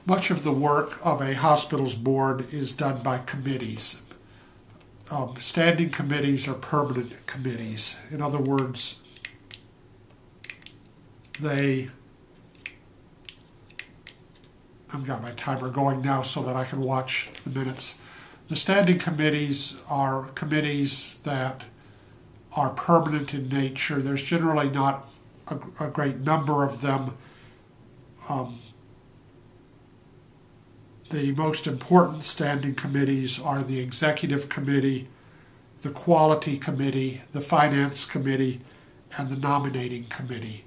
Much of the work of a hospital's board is done by committees. Standing committees are permanent committees. In other words, I've got my timer going now so that I can watch the minutes. The standing committees are committees that are permanent in nature. There's generally not a great number of them. The most important standing committees are the Executive Committee, the Quality Committee, the Finance Committee, and the Nominating Committee.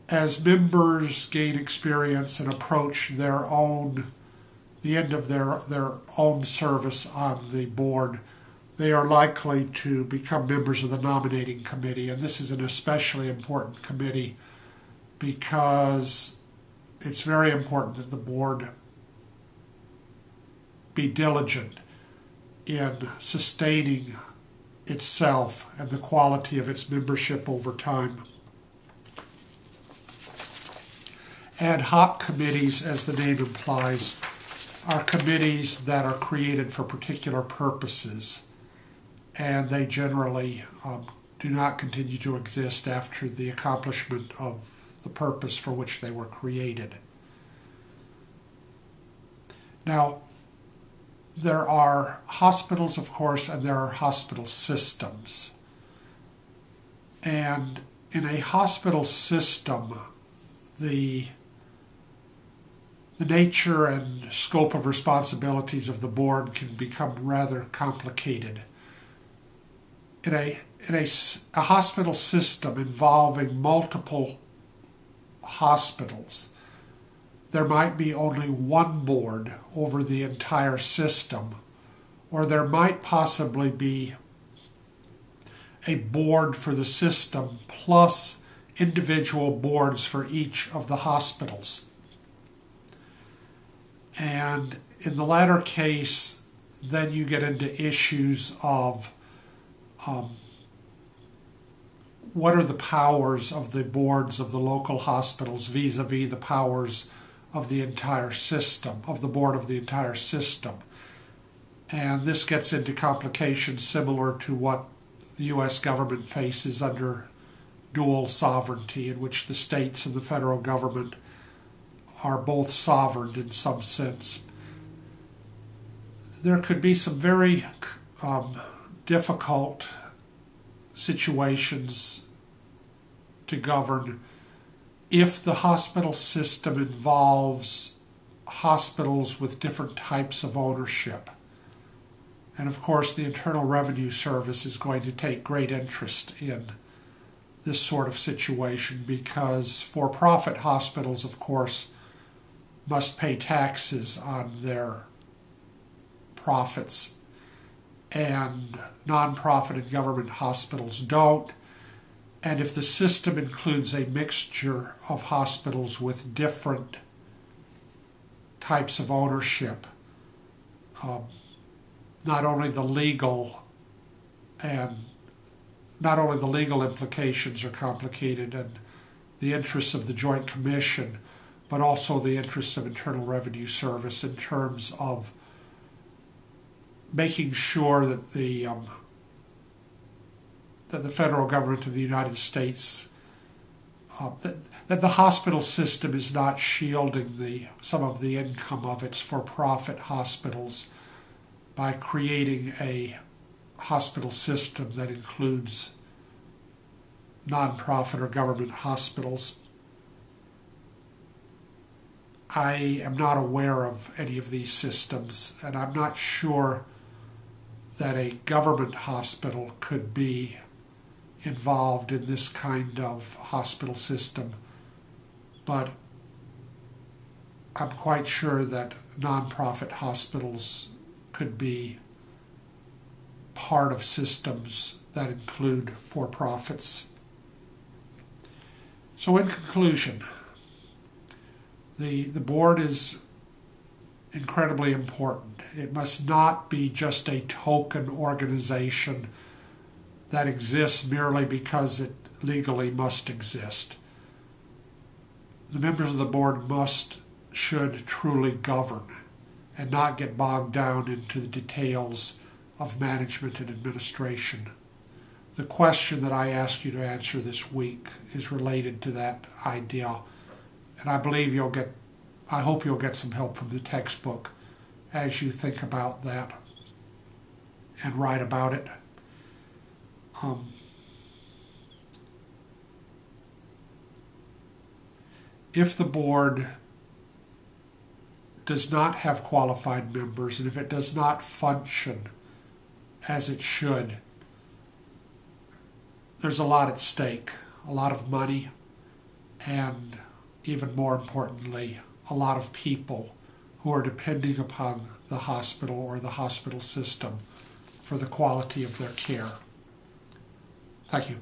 As members gain experience and approach the end of their own service on the board, they are likely to become members of the Nominating Committee. And this is an especially important committee because it's very important that the board be diligent in sustaining itself and the quality of its membership over time. Ad hoc committees, as the name implies, are committees that are created for particular purposes, and they generally do not continue to exist after the accomplishment of the purpose for which they were created. Now, there are hospitals, of course, and there are hospital systems. And in a hospital system, the nature and scope of responsibilities of the board can become rather complicated. In a hospital system involving multiple hospitals, there might be only one board over the entire system, or there might possibly be a board for the system plus individual boards for each of the hospitals. And in the latter case, then you get into issues of what are the powers of the boards of the local hospitals vis-a-vis the powers of the entire system, of the board of the entire system. And this gets into complications similar to what the U.S. government faces under dual sovereignty, in which the states and the federal government are both sovereign in some sense. There could be some very difficult situations to govern if the hospital system involves hospitals with different types of ownership. And of course, the Internal Revenue Service is going to take great interest in this sort of situation because for-profit hospitals, of course, must pay taxes on their profits, and nonprofit and government hospitals don't. And if the system includes a mixture of hospitals with different types of ownership, not only the legal implications are complicated and the interests of the Joint Commission, but also the interests of Internal Revenue Service in terms of making sure that the federal government of the United States, that the hospital system is not shielding some of the income of its for-profit hospitals by creating a hospital system that includes nonprofit or government hospitals. I am not aware of any of these systems, and I'm not sure that a government hospital could be involved in this kind of hospital system, but I'm quite sure that nonprofit hospitals could be part of systems that include for-profits. So in conclusion, the board is incredibly important. It must not be just a token organization that exists merely because it legally must exist. The members of the board must should truly govern and not get bogged down into the details of management and administration. The question that I ask you to answer this week is related to that idea, and I hope you'll get some help from the textbook as you think about that and write about it. If the board does not have qualified members, and if it does not function as it should, there's a lot at stake, a lot of money, and even more importantly, a lot of people who are depending upon the hospital or the hospital system for the quality of their care. Thank you.